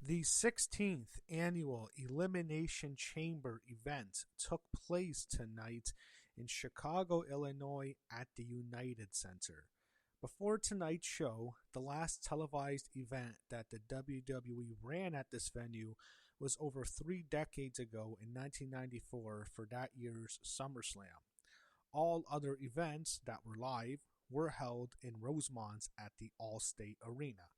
The 16th annual Elimination Chamber event took place tonight in Chicago, Illinois at the United Center. Before tonight's show, the last televised event that the WWE ran at this venue was over 3 decades ago in 1994 for that year's SummerSlam. All other events that were live were held in Rosemont at the Allstate Arena.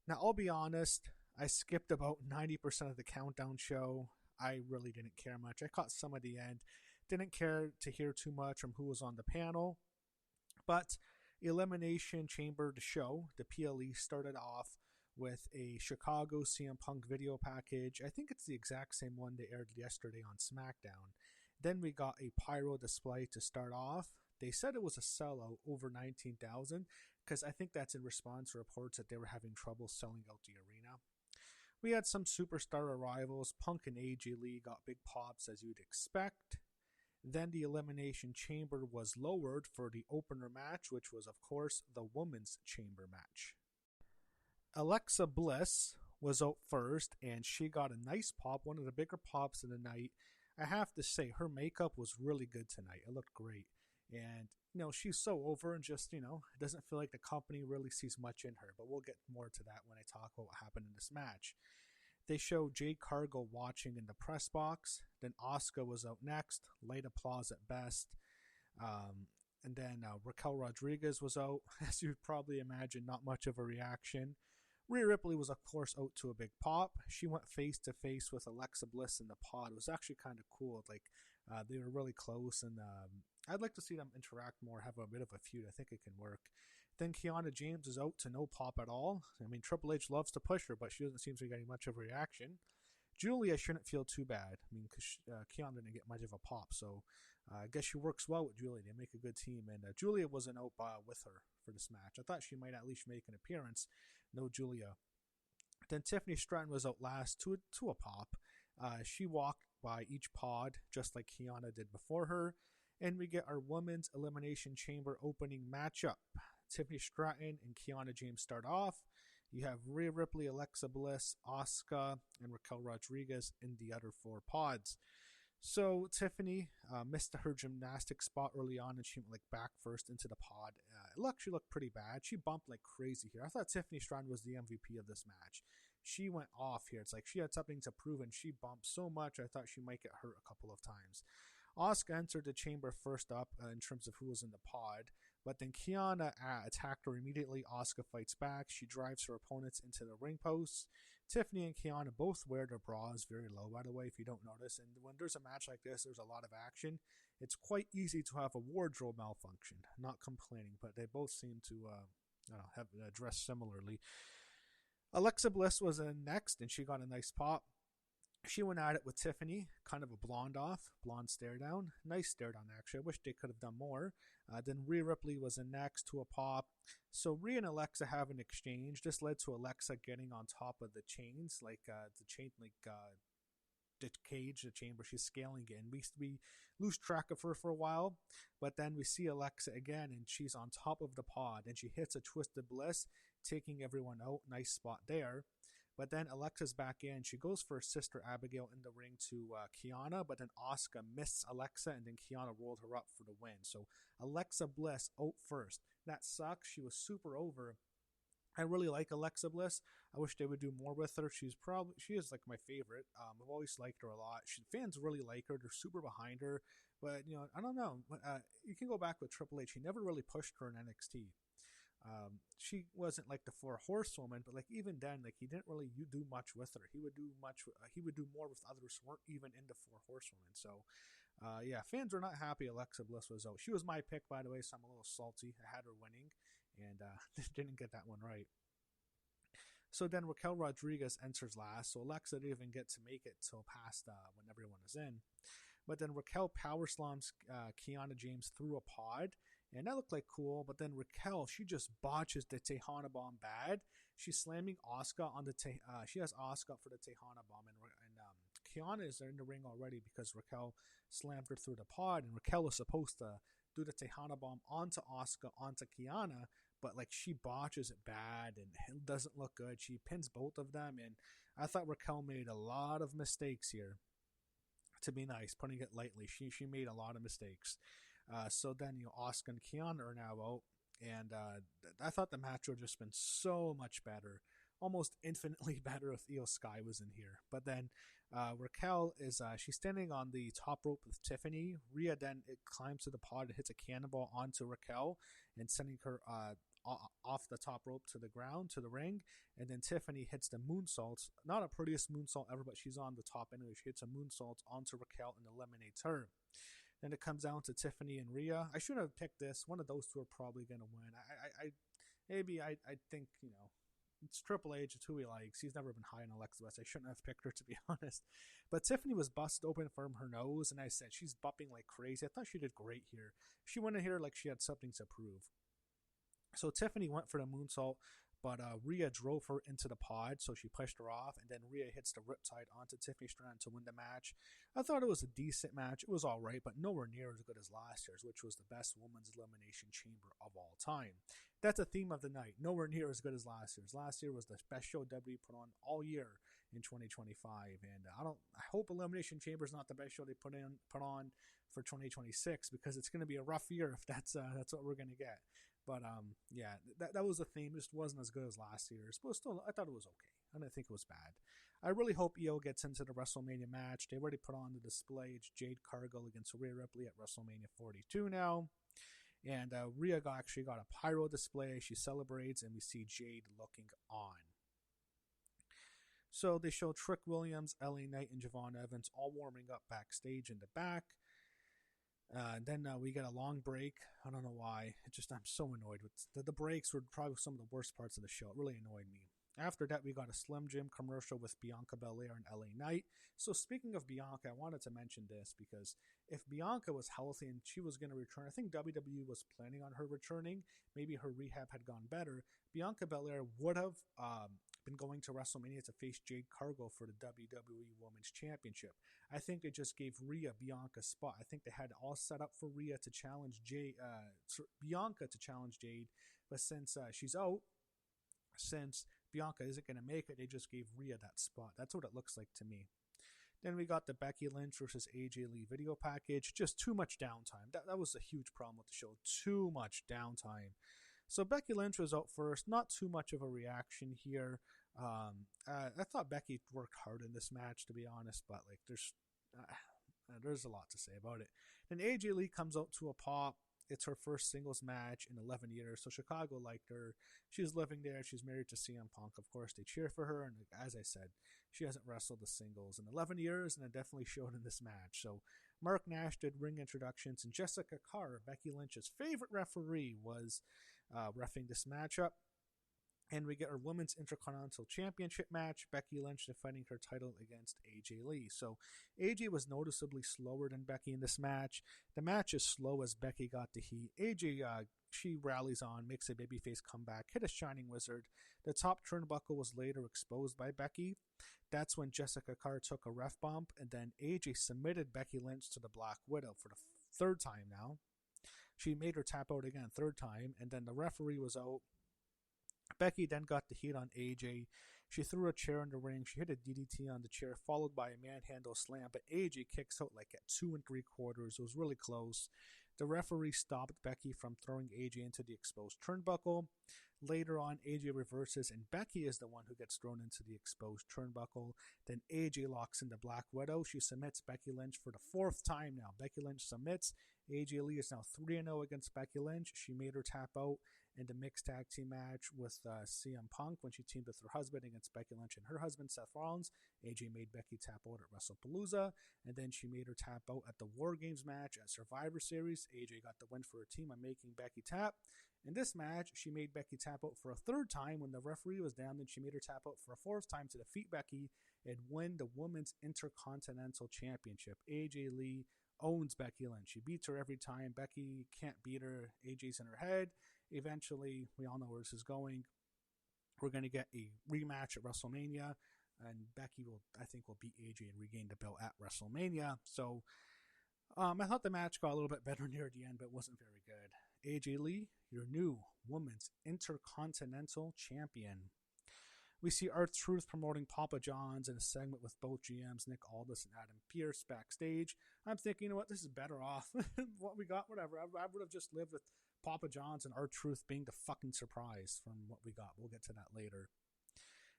Now, I'll be honest, I skipped about 90% of the countdown show. I really didn't care much. I caught some of the end. Didn't care to hear too much from who was on the panel. But Elimination Chamber, the show, the PLE, started off with a Chicago CM Punk video package. I think it's the exact same one they aired yesterday on SmackDown. Then we got a pyro display to start off. They said it was a sellout over 19,000 because I think that's in response to reports that they were having trouble selling out the arena. We had some superstar arrivals. Punk and AJ Lee got big pops as you'd expect. Then the Elimination Chamber was lowered for the opener match, which was, of course, the Women's Chamber match. Alexa Bliss was out first, and she got a nice pop, one of the bigger pops of the night. I have to say, her makeup was really good tonight. It looked great. And, she's so over and just, it doesn't feel like the company really sees much in her. But we'll get more to that when I talk about what happened in this match. They showed Jade Cargill watching in the press box. Then Asuka was out next. Light applause at best. And then Raquel Rodriguez was out. As you'd probably imagine, not much of a reaction. Rhea Ripley was, of course, out to a big pop. She went face-to-face with Alexa Bliss in the pod. It was actually kind of cool. They were really close, and I'd like to see them interact more, have a bit of a feud. I think it can work. Then Kianna James is out to no pop at all. I mean, Triple H loves to push her, but she doesn't seem to be getting much of a reaction. Julia shouldn't feel too bad. I mean, because Kianna didn't get much of a pop, so I guess she works well with Julia. They make a good team, and Julia wasn't out with her for this match. I thought she might at least make an appearance. No Julia. Then Tiffany Stratton was out last to a pop. She walked by each pod, just like Kianna did before her. And we get our Women's Elimination Chamber opening matchup. Tiffany Stratton and Kianna James start off. You have Rhea Ripley, Alexa Bliss, Asuka, and Raquel Rodriguez in the other 4 pods. So Tiffany missed her gymnastic spot early on, and she went back first into the pod. She looked pretty bad. She bumped like crazy here. I thought Tiffany Stratton was the MVP of this match. She went off here. It's like she had something to prove, and she bumped so much I thought she might get hurt a couple of times. Asuka entered the chamber first up in terms of who was in the pod, but then Kianna attacked her immediately. Asuka fights back. She drives her opponents into the ring posts. Tiffany and Kianna both wear their bras very low, by the way, if you don't notice. And when there's a match like this, there's a lot of action. It's quite easy to have a wardrobe malfunction. Not complaining, but they both seem to have dressed similarly. Alexa Bliss was in next, and she got a nice pop. She went at it with Tiffany, kind of a blonde stare down. Nice stare down, actually. I wish they could have done more. Then Rhea Ripley was in next to a pop. So Rhea and Alexa have an exchange. This led to Alexa getting on top of the chains, the cage, the chamber. She's scaling it. And we lose track of her for a while. But then we see Alexa again, and she's on top of the pod. And she hits a Twisted Bliss, taking everyone out. Nice spot there. But then Alexa's back in. She goes for her sister Abigail in the ring to Kianna, but then Asuka missed Alexa, and then Kianna rolled her up for the win. So Alexa Bliss out first. That sucks. She was super over. I really like Alexa Bliss. I wish they would do more with her. She is like my favorite. I've always liked her a lot. Fans really like her. They're super behind her. But I don't know. You can go back with Triple H. He never really pushed her in NXT. She wasn't like the 4 horsewoman, but even then, he didn't really do much with her. He would do more with others who weren't even in the 4 horsewomen. So, fans were not happy Alexa Bliss was out. She was my pick, by the way, so I'm a little salty. I had her winning, and didn't get that one right. So then Raquel Rodriguez enters last, so Alexa didn't even get to make it till past when everyone is in. But then Raquel power slams Kianna James through a pod, and that looked cool. But then Raquel, she just botches the Tejana Bomb bad. She's slamming Asuka on the she has Asuka for the Tejana Bomb, and Kianna is in the ring already because Raquel slammed her through the pod, and Raquel is supposed to do the Tejana Bomb onto Asuka, onto Kianna, but like she botches it bad and it doesn't look good. She pins both of them, and I thought Raquel made a lot of mistakes here. To be nice, putting it lightly, she made a lot of mistakes. So then Asuka and Kianna are now out, and I thought the match would have just been so much better, almost infinitely better if Io Sky was in here. But then Raquel is she's standing on the top rope with Tiffany. Rhea then climbs to the pod and hits a cannonball onto Raquel and sending her off the top rope to the ground, to the ring. And then Tiffany hits the moonsault. Not a prettiest moonsault ever, but she's on the top anyway. She hits a moonsault onto Raquel and eliminates her. Then it comes down to Tiffany and Rhea. I shouldn't have picked this. One of those two are probably going to win. I think, it's Triple H. It's who he likes. He's never been high on Alexa Bliss. I shouldn't have picked her, to be honest. But Tiffany was busted open from her nose, and I said she's bumping like crazy. I thought she did great here. She went in here like she had something to prove. So Tiffany went for the moonsault, but Rhea drove her into the pod, so she pushed her off, and then Rhea hits the riptide onto Tiffany Stratton to win the match. I thought it was a decent match. It was all right, but nowhere near as good as last year's, which was the best women's elimination chamber of all time. That's a theme of the night. Nowhere near as good as last year's. Last year was the best show WWE put on all year in 2025, and I hope Elimination Chamber is not the best show they put on for 2026, because it's going to be a rough year if that's what we're going to get. But that was the theme. It just wasn't as good as last year's, but still, I thought it was okay. I didn't think it was bad. I really hope Io gets into the WrestleMania match. They already put on the display. It's Jade Cargill against Rhea Ripley at WrestleMania 42 now. And Rhea actually got a pyro display. She celebrates, and we see Jade looking on. So they show Trick Williams, LA Knight, and Javon Evans all warming up backstage in the back. Then we get a long break. I don't know why. I'm so annoyed with the breaks. Were probably some of the worst parts of the show. It really annoyed me. After that, we got a Slim Jim commercial with Bianca Belair and LA Knight. So speaking of Bianca, I wanted to mention this because if Bianca was healthy and she was going to return, I think WWE was planning on her returning. Maybe her rehab had gone better. Bianca Belair would have been going to WrestleMania to face Jade Cargill for the WWE Women's Championship. I think they just gave Rhea Bianca's spot. I think they had it all set up for Rhea to challenge Bianca to challenge Jade, but since she's out, since Bianca isn't going to make it, they just gave Rhea that spot. That's what it looks like to me. Then we got the Becky Lynch versus AJ Lee video package. Just too much downtime. That was a huge problem with the show. Too much downtime. So Becky Lynch was out first. Not too much of a reaction here. I thought Becky worked hard in this match, to be honest, but like there's a lot to say about it. Then AJ Lee comes out to a pop. It's her first singles match in 11 years, so Chicago liked her. She's living there. She's married to CM Punk. Of course, they cheer for her, and as I said, she hasn't wrestled the singles in 11 years, and it definitely showed in this match. So Mark Nash did ring introductions, and Jessica Carr, Becky Lynch's favorite referee, was reffing this matchup. And we get our Women's Intercontinental Championship match, Becky Lynch defending her title against AJ Lee. So AJ was noticeably slower than Becky in this match. The match is slow as Becky got the heat. AJ, she rallies on, makes a babyface comeback, hit a Shining Wizard. The top turnbuckle was later exposed by Becky. That's when Jessica Carr took a ref bump, and then AJ submitted Becky Lynch to the Black Widow for the third time now. She made her tap out again, third time, and then the referee was out. Becky then got the heat on AJ. She threw a chair in the ring. She hit a DDT on the chair, followed by a manhandle slam, but AJ kicks out like at 2 3/4. It was really close. The referee stopped Becky from throwing AJ into the exposed turnbuckle. Later on, AJ reverses, and Becky is the one who gets thrown into the exposed turnbuckle. Then AJ locks in the Black Widow. She submits Becky Lynch for the 4th time now. Becky Lynch submits. AJ Lee is now 3-0 against Becky Lynch. She made her tap out in the mixed tag team match with CM Punk when she teamed with her husband against Becky Lynch and her husband, Seth Rollins. AJ made Becky tap out at WrestlePalooza, and then she made her tap out at the War Games match at Survivor Series. AJ got the win for her team on making Becky tap. In this match, she made Becky tap out for a 3rd time when the referee was down, then she made her tap out for a 4th time to defeat Becky and win the Women's Intercontinental Championship. AJ Lee owns Becky Lynch. She beats her every time. Becky can't beat her. AJ's in her head. Eventually, we all know where this is going. We're going to get a rematch at WrestleMania, and Becky I think will beat AJ and regain the belt at WrestleMania. So I thought the match got a little bit better near the end, but it wasn't very good. AJ Lee, your new Women's Intercontinental Champion. We see R-Truth promoting Papa John's in a segment with both GMs, Nick Aldis and Adam Pearce, backstage. I'm thinking, you know what, this is better off. What we got, whatever. I would have just lived with Papa John's and R-Truth being the fucking surprise from what we got. We'll get to that later.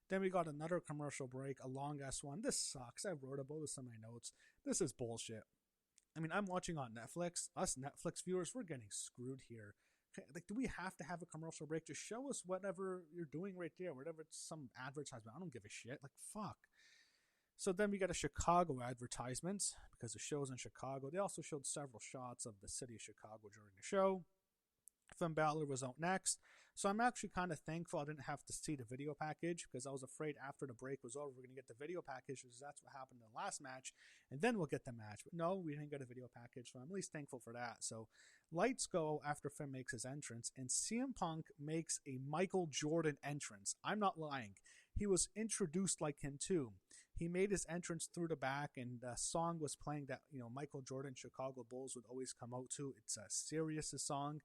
Then we got another commercial break, a long-ass one. This sucks. I wrote about this in my notes. This is bullshit. I mean, I'm watching on Netflix. Us Netflix viewers, we're getting screwed here. Like, do we have to have a commercial break? Just show us whatever you're doing right there, whatever it's some advertisement. I don't give a shit. Like, fuck. So then we got a Chicago advertisement because the show's in Chicago. They also showed several shots of the city of Chicago during the show. Finn Bálor was out next. So I'm actually kind of thankful I didn't have to see the video package because I was afraid after the break was over, we're going to get the video package because that's what happened in the last match. And then we'll get the match. But no, we didn't get a video package. So I'm at least thankful for that. So lights go after Finn makes his entrance. And CM Punk makes a Michael Jordan entrance. I'm not lying. He was introduced like him too. He made his entrance through the back and the song was playing that, you know, Michael Jordan, Chicago Bulls would always come out to. It's a Sirius' song.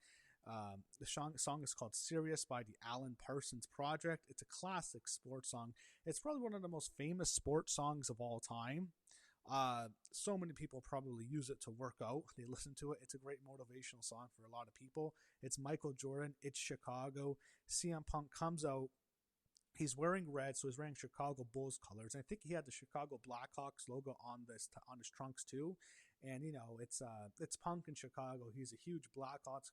The song is called Sirius by the Alan Parsons Project. It's a classic sports song. It's probably one of the most famous sports songs of all time. So many people probably use it to work out. They listen to it. It's a great motivational song for a lot of people. It's Michael Jordan. It's Chicago. CM Punk comes out. He's wearing red, so he's wearing Chicago Bulls colors. And I think he had the Chicago Blackhawks logo on his trunks too. And you know, it's Punk in Chicago. He's a huge Blackhawks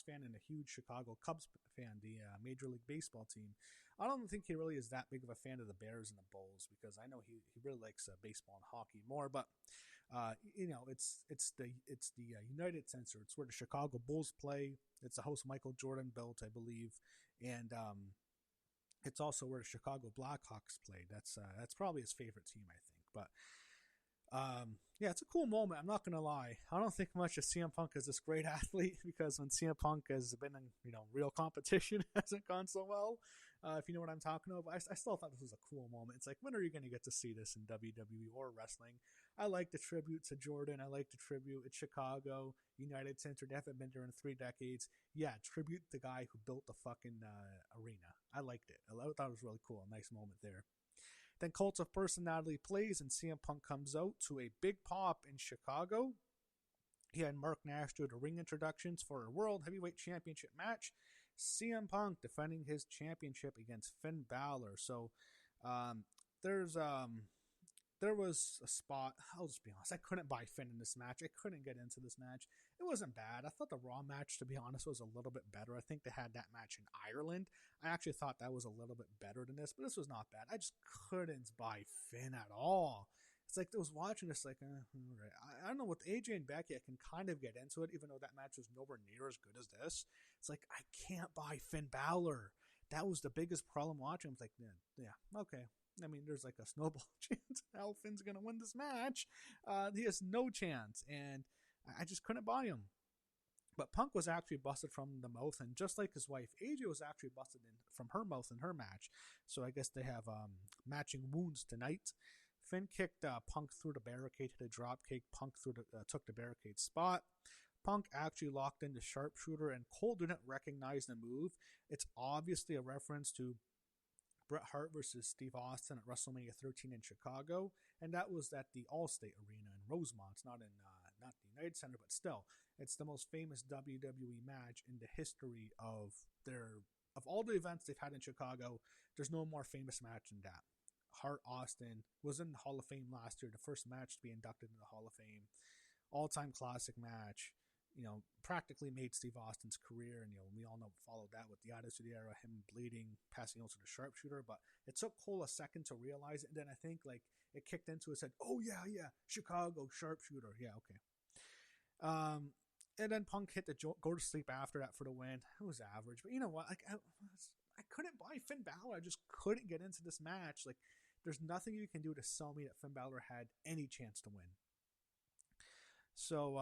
fan and a huge Chicago Cubs fan, the Major League Baseball team. I don't think he really is that big of a fan of the Bears and the Bulls because I know he really likes baseball and hockey more. But you know, it's the United Center. It's where the Chicago Bulls play. It's the house Michael Jordan built, I believe, and it's also where the Chicago Blackhawks played. That's probably his favorite team, I think. But yeah, it's a cool moment. I'm not gonna lie. I don't think much of CM Punk as this great athlete because when CM Punk has been in real competition, it hasn't gone so well. If you know what I'm talking about, I still thought this was a cool moment. It's like, when are you gonna get to see this in WWE or wrestling? I like the tribute to Jordan. I like the tribute. It's Chicago, United Center. They haven't been there in 3 decades. Yeah, tribute the guy who built the fucking arena. I liked it. I thought it was really cool. A nice moment there. Then Cult of Personality plays and CM Punk comes out to a big pop in Chicago. He had Mark Nash do the ring introductions for a World Heavyweight Championship match. CM Punk defending his championship against Finn Bálor. So there was a spot. I'll just be honest. I couldn't buy Finn in this match. I couldn't get into this match. It wasn't bad. I thought the Raw match, to be honest, was a little bit better. I think they had that match in Ireland. I actually thought that was a little bit better than this, but this was not bad. I just couldn't buy Finn at all. It's like I was watching this like, all right. I don't know, with AJ and Becky, I can kind of get into it, even though that match was nowhere near as good as this. It's like, I can't buy Finn Bálor. That was the biggest problem watching. I was like, yeah, okay. I mean, there's like a snowball chance how Finn's going to win this match. He has no chance, and I just couldn't buy him. But Punk was actually busted from the mouth, and just like his wife, AJ was actually busted from her mouth in her match. So I guess they have matching wounds tonight. Finn kicked Punk through the barricade, hit a drop kick. Punk took the barricade spot. Punk actually locked in the sharpshooter, and Cole didn't recognize the move. It's obviously a reference to Bret Hart versus Steve Austin at WrestleMania 13 in Chicago, and that was at the Allstate Arena in Rosemont. It's not the United Center, but still, it's the most famous WWE match in the history of all the events they've had in Chicago. There's no more famous match than that. Hart Austin was in the Hall of Fame last year, the first match to be inducted into the Hall of Fame. All-time classic match. Practically made Steve Austin's career, and we all know followed that with the Attitude Era, him bleeding, passing out to the sharpshooter. But it took Cole a second to realize it, and then I think like it kicked into his head. Oh yeah, Chicago sharpshooter, yeah, okay. And then Punk hit the go to sleep after that for the win. It was average, but you know what? Like I couldn't buy Finn Bálor. I just couldn't get into this match. Like, there's nothing you can do to sell me that Finn Bálor had any chance to win. So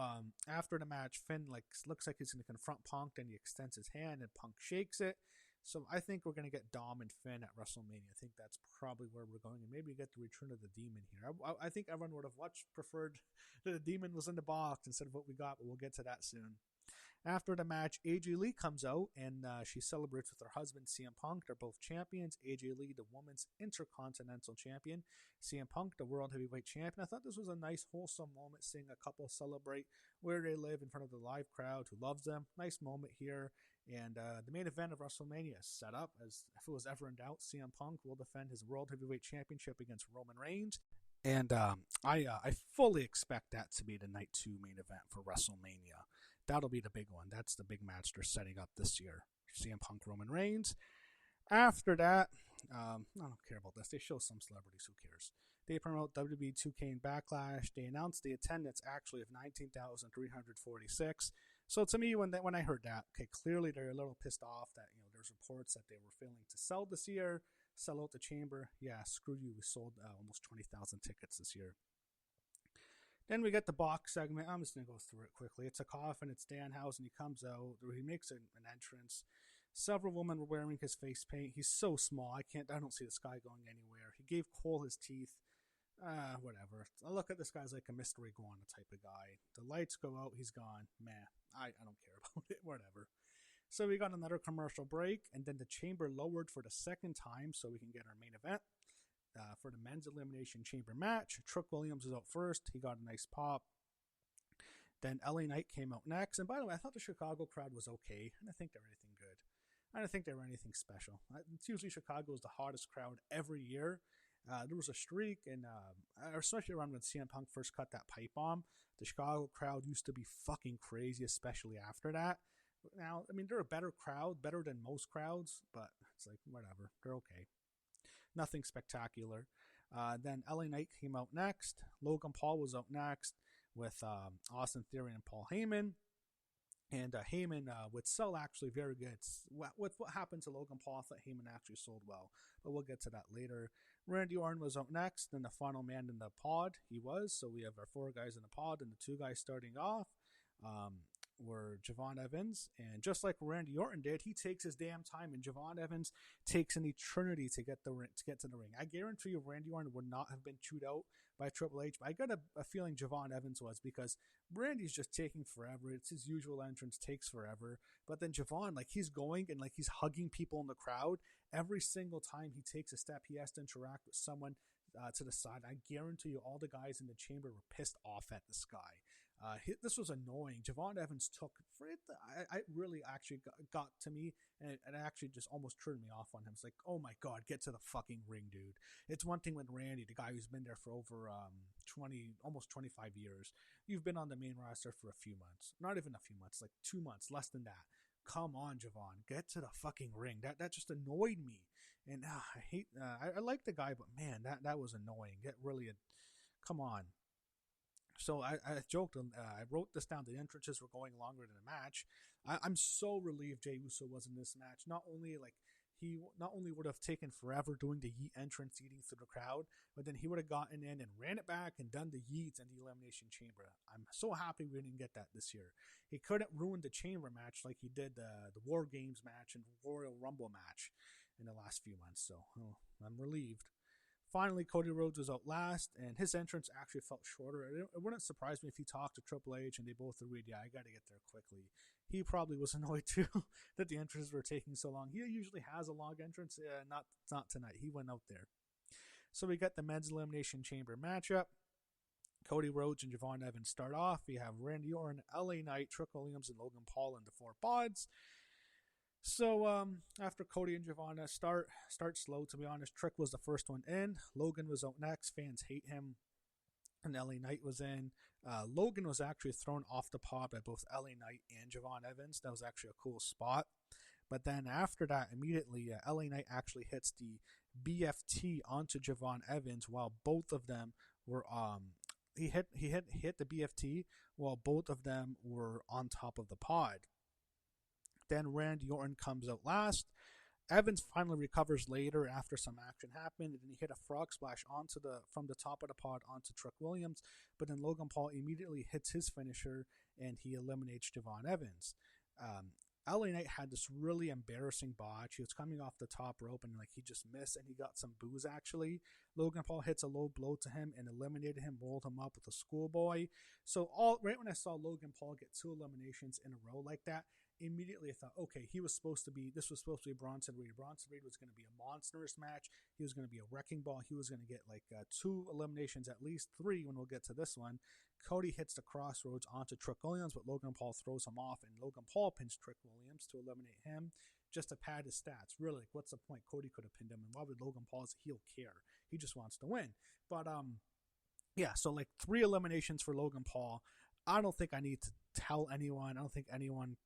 after the match, Finn looks like he's going to confront Punk, and he extends his hand, and Punk shakes it. So I think we're going to get Dom and Finn at WrestleMania. I think that's probably where we're going, and maybe get the return of the Demon here. I think everyone would have preferred that the Demon was in the box instead of what we got, but we'll get to that soon. After the match, AJ Lee comes out and she celebrates with her husband CM Punk. They're both champions. AJ Lee, the women's Intercontinental champion. CM Punk, the world heavyweight champion. I thought this was a nice, wholesome moment, seeing a couple celebrate where they live in front of the live crowd who loves them. Nice moment here. And the main event of WrestleMania is set up. As if it was ever in doubt, CM Punk will defend his world heavyweight championship against Roman Reigns. And I fully expect that to be the Night 2 main event for WrestleMania. That'll be the big one. That's the big match they're setting up this year. CM Punk, Roman Reigns. After that, I don't care about this. They show some celebrities. Who cares? They promote WWE 2K and Backlash. They announced the attendance actually of 19,346. So to me, when I heard that, okay, clearly they're a little pissed off that there's reports that they were failing to sell this year, sell out the chamber. Yeah, screw you. We sold almost 20,000 tickets this year. Then we get the box segment. I'm just going to go through it quickly. It's a coffin. It's Danhausen. He comes out. He makes an entrance. Several women were wearing his face paint. He's so small. I don't see this guy going anywhere. He gave Cole his teeth. Whatever. I look at this guy's like a mystery iguana type of guy. The lights go out. He's gone. Meh. I don't care about it. Whatever. So we got another commercial break. And then the chamber lowered for the second time so we can get our main event. For the men's Elimination Chamber match, Trick Williams was out first. He got a nice pop. Then LA Knight came out next. And by the way, I thought the Chicago crowd was okay. I didn't think they were anything good. I didn't think they were anything special. It's usually Chicago is the hottest crowd every year. There was a streak, and especially around when CM Punk first cut that pipe bomb, the Chicago crowd used to be fucking crazy, especially after that. Now, I mean, they're a better crowd, better than most crowds, but it's like, whatever. They're okay. Nothing spectacular. Then LA Knight came out next. Logan Paul was out next with Austin Theory and Paul Heyman. And Heyman would sell actually very good. With what happened to Logan Paul, I thought Heyman actually sold well. But we'll get to that later. Randy Orton was out next. And the final man in the pod, he was. So we have our 4 guys in the pod. And the 2 guys starting off were Javon Evans. And just like Randy Orton did, he takes his damn time. And Javon Evans takes an eternity to get to the ring. I guarantee you Randy Orton would not have been chewed out by Triple H. But I got a feeling Javon Evans was, because Randy's just taking forever. It's his usual entrance, takes forever. But then Javon, like, he's going and like he's hugging people in the crowd. Every single time he takes a step, he has to interact with someone to the side. I guarantee you all the guys in the chamber were pissed off at this guy. This was annoying. Javon Evans took for it. I really actually got to me, and it actually just almost turned me off on him. It's like, oh my god, get to the fucking ring, dude. It's one thing with Randy, the guy who's been there for over almost 25 years. You've been on the main roster for a few months, not even a few months, like 2 months, less than that. Come on, Javon, get to the fucking ring. That just annoyed me, and I hate. I like the guy, but man, that was annoying. Come on. So I joked, I wrote this down. The entrances were going longer than the match. I'm so relieved Jey Uso was in this match. He not only would have taken forever doing the yeet entrance, eating through the crowd, but then he would have gotten in and ran it back and done the yeets in the Elimination Chamber. I'm so happy we didn't get that this year. He couldn't ruin the Chamber match like he did the War Games match and Royal Rumble match in the last few months. So I'm relieved. Finally, Cody Rhodes was out last, and his entrance actually felt shorter. It wouldn't surprise me if he talked to Triple H and they both agreed, yeah, I got to get there quickly. He probably was annoyed too that the entrances were taking so long. He usually has a long entrance. Not tonight. He went out there. So we got the men's Elimination Chamber matchup. Cody Rhodes and Javon Evans start off. We have Randy Orton, LA Knight, Trick Williams, and Logan Paul in the 4 pods. So after Cody and Javon start slow, to be honest. Trick was the first one in. Logan was out next. Fans hate him. And LA Knight was in. Logan was actually thrown off the pod by both LA Knight and Javon Evans. That was actually a cool spot. But then after that, immediately, LA Knight actually hits the BFT onto Javon Evans while both of them were he hit the BFT while both of them were on top of the pod. Then Randy Orton comes out last. Evans finally recovers later after some action happened, and then he hit a frog splash from the top of the pod onto Trick Williams. But then Logan Paul immediately hits his finisher, and he eliminates Javon Evans. LA Knight had this really embarrassing botch. He was coming off the top rope and like he just missed and he got some booze actually. Logan Paul hits a low blow to him and eliminated him, rolled him up with a schoolboy. So right when I saw Logan Paul get 2 eliminations in a row like that, immediately I thought, okay, this was supposed to be Bronson Reed. Bronson Reed was going to be a monstrous match. He was going to be a wrecking ball. He was going to get like 2 eliminations, at least 3 when we'll get to this one. Cody hits the crossroads onto Trick Williams, but Logan Paul throws him off, and Logan Paul pins Trick Williams to eliminate him just to pad his stats. Really, like, what's the point? Cody could have pinned him, and why would Logan Paul as a heel care? He just wants to win. But yeah, so like 3 eliminations for Logan Paul. I don't think I need to tell anyone. I don't think anyone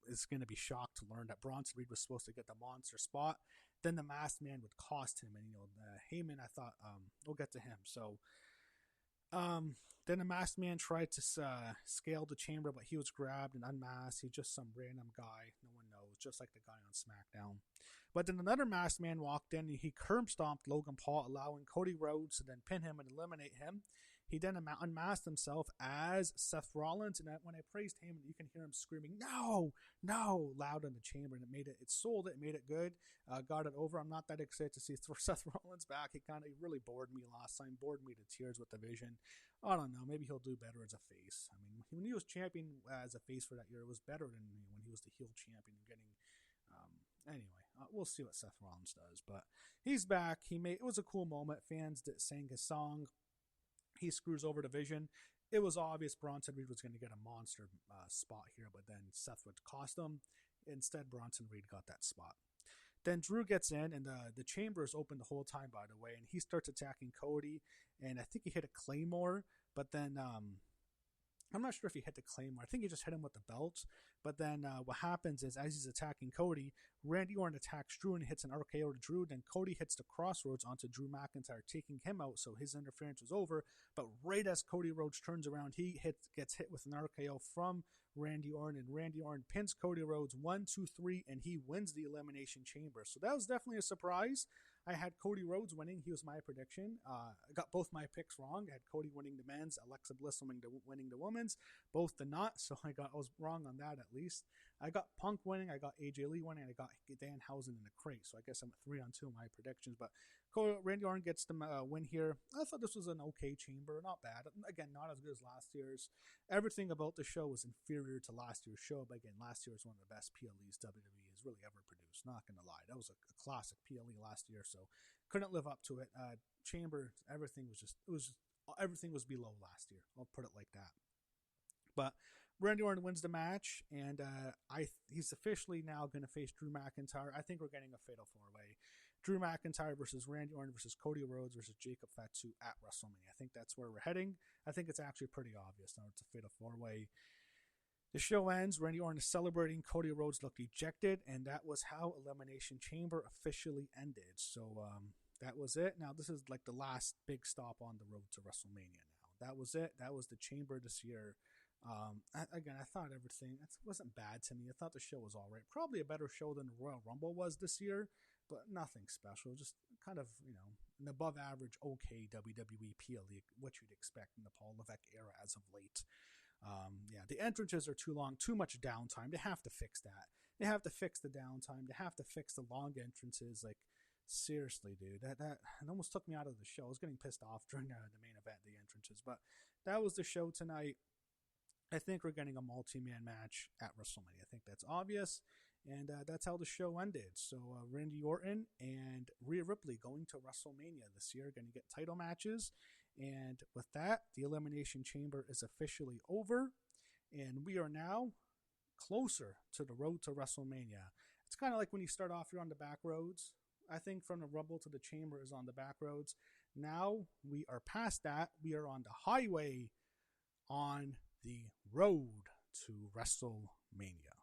is going to be shocked to learn that Bronson Reed was supposed to get the monster spot. Then the Masked Man would cost him, and Heyman, I thought we'll get to him. So then the Masked Man tried to scale the chamber, but he was grabbed and unmasked. He's just some random guy. No one knows, just like the guy on SmackDown. But then another Masked Man walked in, and he curb stomped Logan Paul, allowing Cody Rhodes to then pin him and eliminate him. He then unmasked himself as Seth Rollins, and when I praised him, you can hear him screaming, "No, no," loud in the chamber, and it sold it, made it good, got it over. I'm not that excited to see Seth Rollins back. He really bored me last time, bored me to tears with the Vision. I don't know, maybe he'll do better as a face. I mean, when he was champion as a face for that year, it was better than when he was the heel champion getting. Anyway, we'll see what Seth Rollins does, but he's back. It was a cool moment. Fans sang his song. He screws over the Vision. It was obvious Bronson Reed was going to get a monster spot here, but then Seth would cost him. Instead, Bronson Reed got that spot. Then Drew gets in, and the chamber is open the whole time, by the way, and he starts attacking Cody, and I think he hit a Claymore, but then I'm not sure if he hit the Claymore. I think he just hit him with the belt. But then what happens is, as he's attacking Cody, Randy Orton attacks Drew and hits an RKO to Drew. Then Cody hits the crossroads onto Drew McIntyre, taking him out, so his interference was over. But right as Cody Rhodes turns around, he gets hit with an RKO from Randy Orton, and Randy Orton pins Cody Rhodes 1, 2, 3, and he wins the Elimination Chamber. So that was definitely a surprise. I had Cody Rhodes winning. He was my prediction. I got both my picks wrong. I had Cody winning the men's, Alexa Bliss winning the women's. Both did not, so I was wrong on that at least. I got Punk winning. I got AJ Lee winning. I got Danhausen in the crate. So I guess I'm at 3-2 on my predictions. But Randy Orton gets the win here. I thought this was an okay chamber. Not bad. Again, not as good as last year's. Everything about the show was inferior to last year's show. But again, last year was one of the best PLEs WWE has really ever produced. Not going to lie. That was a classic PLE last year. So couldn't live up to it. Chamber, everything was below last year. I'll put it like that. But Randy Orton wins the match, and he's officially now going to face Drew McIntyre. I think we're getting a fatal 4-way. Drew McIntyre versus Randy Orton versus Cody Rhodes versus Jacob Fatu at WrestleMania. I think that's where we're heading. I think it's actually pretty obvious now. It's a fatal 4-way. The show ends. Randy Orton is celebrating. Cody Rhodes looked ejected, and that was how Elimination Chamber officially ended. So that was it. Now this is like the last big stop on the road to WrestleMania. Now that was it. That was the Chamber this year. I thought everything wasn't bad to me. I thought the show was all right. Probably a better show than the Royal Rumble was this year, but nothing special. Just kind of, an above average, okay WWE PLE, what you'd expect in the Paul Levesque era as of late. The entrances are too long, too much downtime. They have to fix that. They have to fix the downtime. They have to fix the long entrances. Like, seriously, dude, that it almost took me out of the show. I was getting pissed off during the main event, the entrances, but that was the show tonight. I think we're getting a multi-man match at WrestleMania. I think that's obvious, and that's how the show ended. So Randy Orton and Rhea Ripley going to WrestleMania this year, going to get title matches. And with that, the Elimination Chamber is officially over, and we are now closer to the road to WrestleMania. It's kind of like when you start off, you're on the back roads. I think from the Rumble to the Chamber is on the back roads. Now we are past that. We are on the highway on the road to WrestleMania.